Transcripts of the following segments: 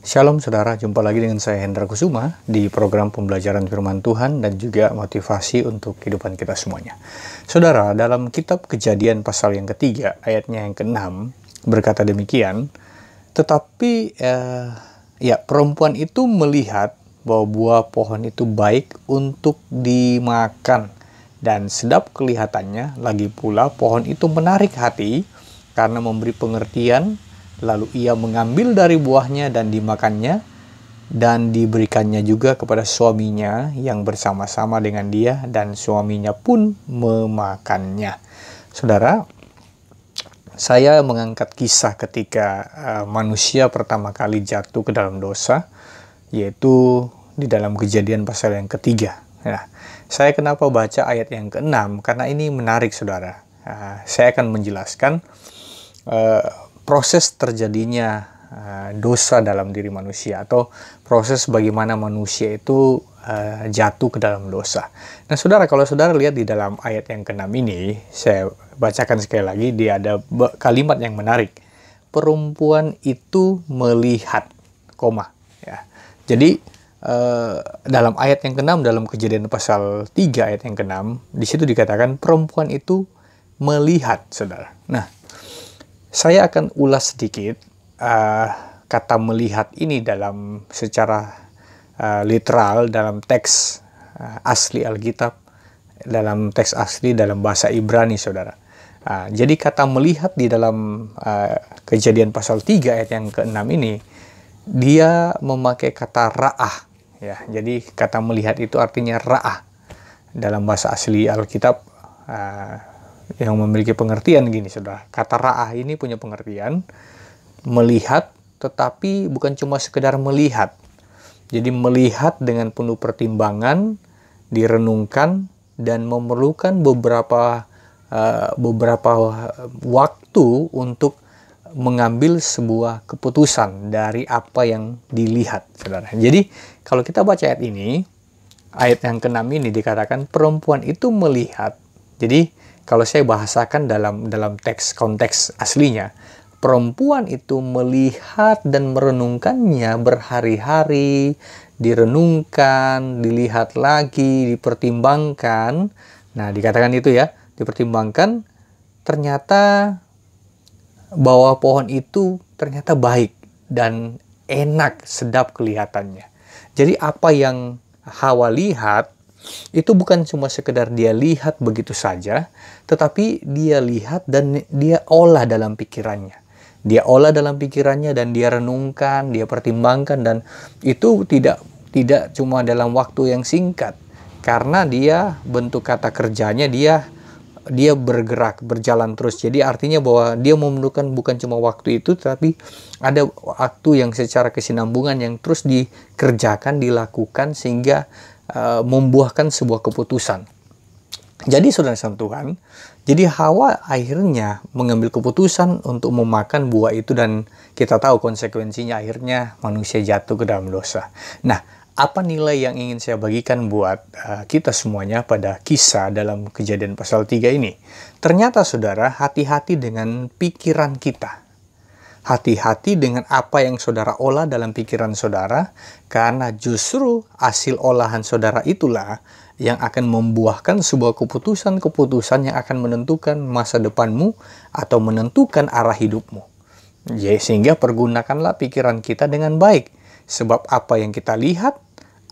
Shalom saudara, jumpa lagi dengan saya Hendra Kusuma di program pembelajaran firman Tuhan dan juga motivasi untuk kehidupan kita semuanya. Saudara, dalam kitab Kejadian pasal yang ketiga, ayatnya yang ke-6, berkata demikian, tetapi perempuan itu melihat bahwa buah pohon itu baik untuk dimakan dan sedap kelihatannya, lagi pula pohon itu menarik hati karena memberi pengertian. Lalu ia mengambil dari buahnya dan dimakannya, dan diberikannya juga kepada suaminya yang bersama-sama dengan dia, dan suaminya pun memakannya. Saudara, saya mengangkat kisah ketika manusia pertama kali jatuh ke dalam dosa, yaitu di dalam Kejadian pasal yang ketiga. Nah, saya kenapa baca ayat yang ke-6? Karena ini menarik, saudara. Saya akan menjelaskan proses terjadinya dosa dalam diri manusia, atau proses bagaimana manusia itu jatuh ke dalam dosa. Nah saudara, kalau saudara lihat di dalam ayat yang ke-6 ini, saya bacakan sekali lagi, dia ada kalimat yang menarik. Perempuan itu melihat, ya. Jadi dalam ayat yang ke-6, dalam Kejadian pasal 3 ayat yang ke-6, di situ dikatakan perempuan itu melihat, saudara. Nah, saya akan ulas sedikit kata melihat ini dalam secara literal dalam teks asli Alkitab, dalam teks asli dalam bahasa Ibrani, saudara. Jadi kata melihat di dalam Kejadian pasal 3 ayat yang ke-6 ini, dia memakai kata ra'ah. Ya, jadi kata melihat itu artinya ra'ah. Dalam bahasa asli Alkitab yang memiliki pengertian gini, saudara. Kata ra'ah ini punya pengertian melihat, tetapi bukan cuma sekedar melihat. Jadi melihat dengan penuh pertimbangan, direnungkan, dan memerlukan beberapa waktu untuk mengambil sebuah keputusan dari apa yang dilihat, saudara. Jadi kalau kita baca ayat ini, ayat yang ke-6 ini dikatakan perempuan itu melihat. Jadi kalau saya bahasakan dalam konteks aslinya, perempuan itu melihat dan merenungkannya berhari-hari, direnungkan, dilihat lagi, dipertimbangkan. Nah, dikatakan itu ya, dipertimbangkan, ternyata bahwa pohon itu ternyata baik dan enak, sedap kelihatannya. Jadi apa yang Hawa lihat, itu bukan cuma sekedar dia lihat begitu saja, tetapi dia lihat dan dia olah dalam pikirannya. Dia olah dalam pikirannya dan dia renungkan, dia pertimbangkan, dan itu tidak cuma dalam waktu yang singkat. Karena dia bentuk kata kerjanya, dia bergerak, berjalan terus. Jadi artinya bahwa dia memerlukan bukan cuma waktu itu, tetapi ada waktu yang secara kesinambungan yang terus dikerjakan, dilakukan, sehingga membuahkan sebuah keputusan. Jadi saudara Tuhan, jadi Hawa akhirnya mengambil keputusan untuk memakan buah itu, dan kita tahu konsekuensinya akhirnya manusia jatuh ke dalam dosa. Nah, apa nilai yang ingin saya bagikan buat kita semuanya pada kisah dalam Kejadian pasal 3 ini? Ternyata saudara, hati-hati dengan pikiran kita. Hati-hati dengan apa yang saudara olah dalam pikiran saudara, karena justru hasil olahan saudara itulah yang akan membuahkan sebuah keputusan-keputusan yang akan menentukan masa depanmu atau menentukan arah hidupmu. Jadi, sehingga pergunakanlah pikiran kita dengan baik, sebab apa yang kita lihat,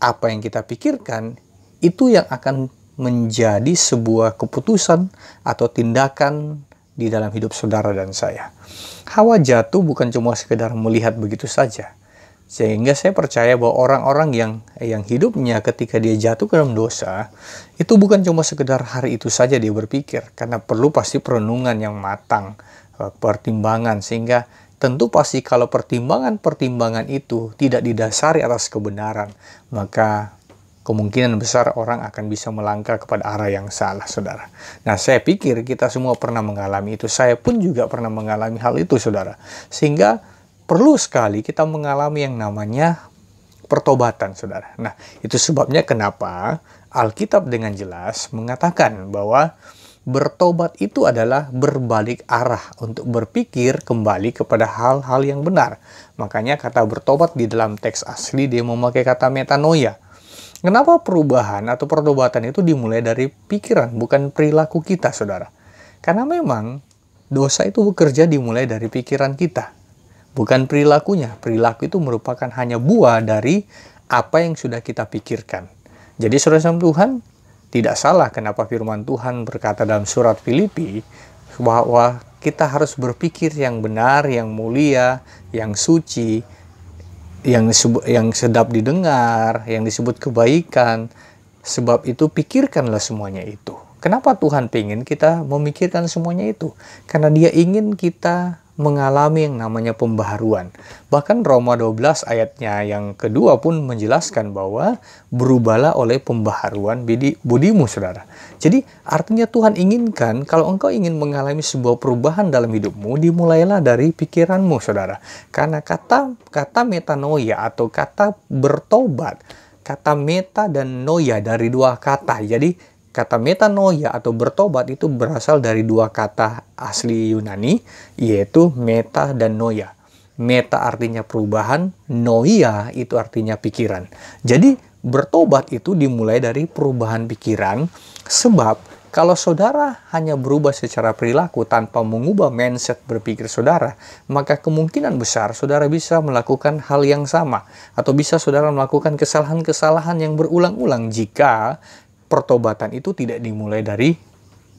apa yang kita pikirkan, itu yang akan menjadi sebuah keputusan atau tindakan di dalam hidup saudara dan saya. Hawa jatuh bukan cuma sekedar melihat begitu saja. Sehingga saya percaya bahwa orang-orang yang hidupnya ketika dia jatuh ke dalam dosa, itu bukan cuma sekedar hari itu saja dia berpikir, karena perlu pasti perenungan yang matang, pertimbangan, sehingga tentu pasti kalau pertimbangan itu tidak didasari atas kebenaran, maka kemungkinan besar orang akan bisa melangkah kepada arah yang salah, saudara. Nah, saya pikir kita semua pernah mengalami itu. Saya pun juga pernah mengalami hal itu, saudara. Sehingga perlu sekali kita mengalami yang namanya pertobatan, saudara. Nah, itu sebabnya kenapa Alkitab dengan jelas mengatakan bahwa Bertobat itu adalah berbalik arah untuk berpikir kembali kepada hal-hal yang benar. Makanya kata bertobat di dalam teks asli dia memakai kata metanoia. Kenapa perubahan atau pertobatan itu dimulai dari pikiran, bukan perilaku kita, saudara? Karena memang dosa itu bekerja dimulai dari pikiran kita, bukan perilakunya. Perilaku itu merupakan hanya buah dari apa yang sudah kita pikirkan. Jadi saudara Tuhan, tidak salah kenapa firman Tuhan berkata dalam surat Filipi bahwa kita harus berpikir yang benar, yang mulia, yang suci, yang sedap didengar, yang disebut kebaikan. Sebab itu pikirkanlah semuanya itu. Kenapa Tuhan ingin kita memikirkan semuanya itu? Karena Dia ingin kita mengalami yang namanya pembaharuan. Bahkan Roma 12 ayatnya yang kedua pun menjelaskan bahwa berubahlah oleh pembaharuan budimu, saudara. Jadi artinya Tuhan inginkan kalau engkau ingin mengalami sebuah perubahan dalam hidupmu, dimulailah dari pikiranmu, saudara. Karena kata metanoia atau kata bertobat, kata meta dan noia dari dua kata. Jadi kata metanoia atau bertobat itu berasal dari dua kata asli Yunani, yaitu meta dan noia. Meta artinya perubahan, noia itu artinya pikiran. Jadi bertobat itu dimulai dari perubahan pikiran, sebab kalau saudara hanya berubah secara perilaku tanpa mengubah mindset berpikir saudara, maka kemungkinan besar saudara bisa melakukan hal yang sama, atau bisa saudara melakukan kesalahan-kesalahan yang berulang-ulang jika pertobatan itu tidak dimulai dari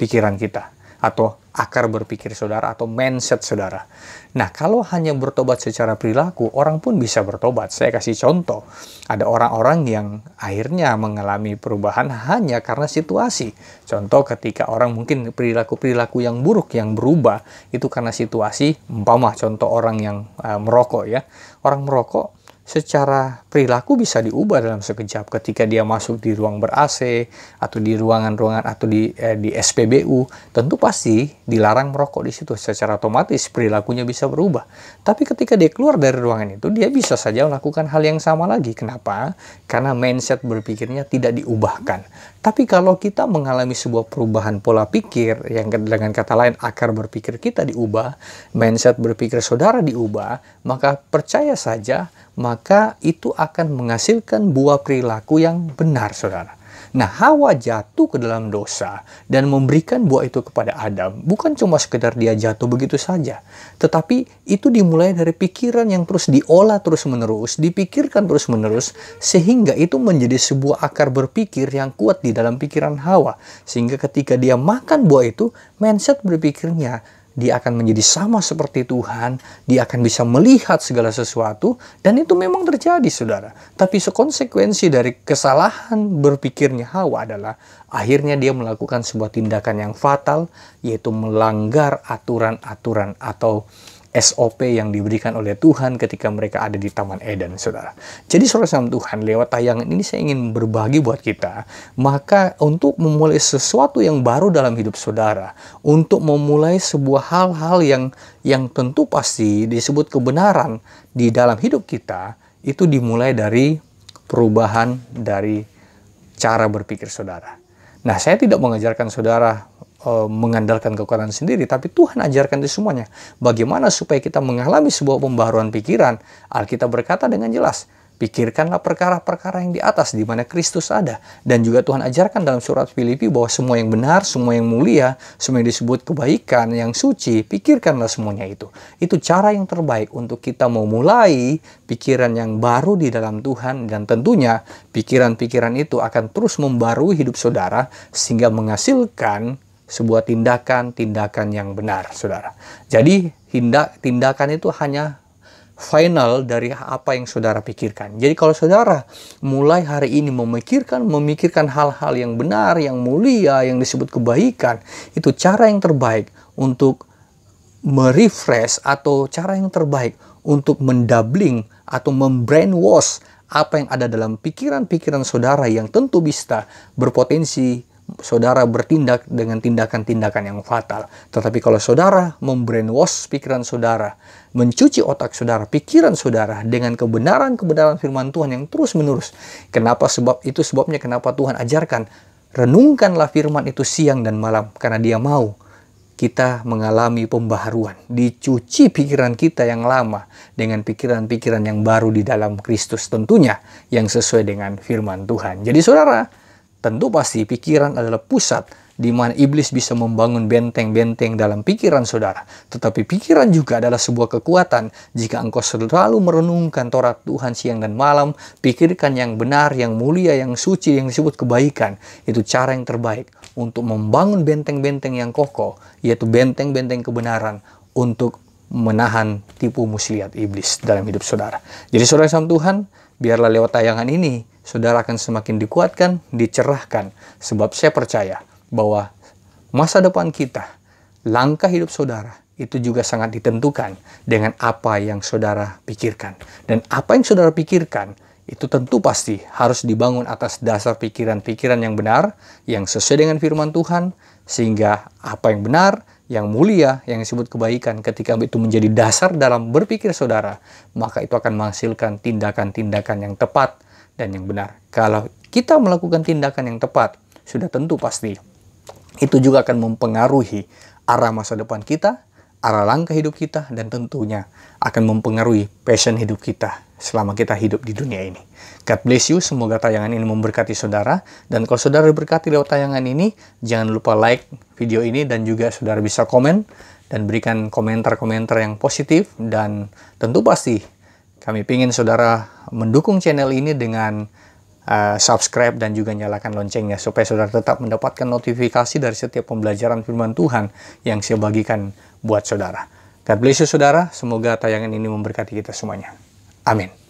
pikiran kita, atau akar berpikir saudara, atau mindset saudara. Nah, kalau hanya bertobat secara perilaku, orang pun bisa bertobat. Saya kasih contoh. Ada orang-orang yang akhirnya mengalami perubahan hanya karena situasi. Contoh ketika orang mungkin perilaku-perilaku yang buruk yang berubah, itu karena situasi. Umpama contoh orang yang merokok ya. Orang merokok secara perilaku bisa diubah dalam sekejap ketika dia masuk di ruang ber-AC atau di ruangan-ruangan atau di SPBU, tentu pasti dilarang merokok di situ. Secara otomatis perilakunya bisa berubah. Tapi ketika dia keluar dari ruangan itu, dia bisa saja melakukan hal yang sama lagi. Kenapa? Karena mindset berpikirnya tidak diubahkan. Tapi kalau kita mengalami sebuah perubahan pola pikir, yang dengan kata lain akar berpikir kita diubah, mindset berpikir saudara diubah, maka percaya saja, maka itu akan menghasilkan buah perilaku yang benar, saudara. Nah, Hawa jatuh ke dalam dosa dan memberikan buah itu kepada Adam. Bukan cuma sekedar dia jatuh begitu saja, tetapi itu dimulai dari pikiran yang terus diolah terus-menerus, dipikirkan terus-menerus, sehingga itu menjadi sebuah akar berpikir yang kuat di dalam pikiran Hawa. Sehingga ketika dia makan buah itu, mindset berpikirnya, dia akan menjadi sama seperti Tuhan, dia akan bisa melihat segala sesuatu, dan itu memang terjadi, saudara. Tapi sekonsekuensi dari kesalahan berpikirnya Hawa adalah akhirnya dia melakukan sebuah tindakan yang fatal, yaitu melanggar aturan-aturan atau SOP yang diberikan oleh Tuhan ketika mereka ada di Taman Eden, saudara. Jadi saudara sama Tuhan, lewat tayangan ini saya ingin berbagi buat kita, maka untuk memulai sesuatu yang baru dalam hidup saudara, untuk memulai sebuah hal-hal yang tentu pasti disebut kebenaran di dalam hidup kita, itu dimulai dari perubahan dari cara berpikir saudara. Nah, saya tidak mengajarkan saudara mengandalkan kekuatan sendiri, tapi Tuhan ajarkan itu semuanya. Bagaimana supaya kita mengalami sebuah pembaharuan pikiran? Alkitab berkata dengan jelas, pikirkanlah perkara-perkara yang di atas, di mana Kristus ada. Dan juga Tuhan ajarkan dalam surat Filipi bahwa semua yang benar, semua yang mulia, semua yang disebut kebaikan, yang suci, pikirkanlah semuanya itu. Itu cara yang terbaik untuk kita memulai pikiran yang baru di dalam Tuhan, dan tentunya pikiran-pikiran itu akan terus membarui hidup saudara, sehingga menghasilkan sebuah tindakan-tindakan yang benar, saudara. Jadi tindakan itu hanya final dari apa yang saudara pikirkan. Jadi kalau saudara mulai hari ini memikirkan hal-hal yang benar, yang mulia, yang disebut kebaikan, itu cara yang terbaik untuk merefresh, atau cara yang terbaik untuk mendabling atau membrainwash apa yang ada dalam pikiran-pikiran saudara, yang tentu bisa berpotensi saudara bertindak dengan tindakan-tindakan yang fatal. Tetapi kalau saudara membrainwash pikiran saudara, mencuci otak saudara, pikiran saudara dengan kebenaran-kebenaran firman Tuhan yang terus-menerus. Sebabnya kenapa Tuhan ajarkan renungkanlah firman itu siang dan malam, karena Dia mau kita mengalami pembaharuan, dicuci pikiran kita yang lama dengan pikiran-pikiran yang baru di dalam Kristus, tentunya yang sesuai dengan firman Tuhan. Jadi saudara, tentu pasti pikiran adalah pusat di mana iblis bisa membangun benteng-benteng dalam pikiran saudara. Tetapi pikiran juga adalah sebuah kekuatan. Jika engkau selalu merenungkan Taurat Tuhan siang dan malam, pikirkan yang benar, yang mulia, yang suci, yang disebut kebaikan. Itu cara yang terbaik untuk membangun benteng-benteng yang kokoh, yaitu benteng-benteng kebenaran untuk menahan tipu muslihat iblis dalam hidup saudara. Jadi saudara sama Tuhan, biarlah lewat tayangan ini, saudara akan semakin dikuatkan, dicerahkan. Sebab saya percaya bahwa masa depan kita, langkah hidup saudara, itu juga sangat ditentukan dengan apa yang saudara pikirkan. Dan apa yang saudara pikirkan, itu tentu pasti harus dibangun atas dasar pikiran-pikiran yang benar, yang sesuai dengan firman Tuhan, sehingga apa yang benar, yang mulia, yang disebut kebaikan, ketika itu menjadi dasar dalam berpikir saudara, maka itu akan menghasilkan tindakan-tindakan yang tepat dan yang benar. Kalau kita melakukan tindakan yang tepat, sudah tentu pasti itu juga akan mempengaruhi arah masa depan kita, arah langkah hidup kita, dan tentunya akan mempengaruhi passion hidup kita selama kita hidup di dunia ini. God bless you, semoga tayangan ini memberkati saudara. Dan kalau saudara diberkati lewat tayangan ini, jangan lupa like video ini, dan juga saudara bisa komen dan berikan komentar-komentar yang positif. Dan tentu pasti kami ingin saudara mendukung channel ini dengan subscribe dan juga nyalakan loncengnya, supaya saudara tetap mendapatkan notifikasi dari setiap pembelajaran firman Tuhan yang saya bagikan buat saudara. God bless you saudara, semoga tayangan ini memberkati kita semuanya. Amin.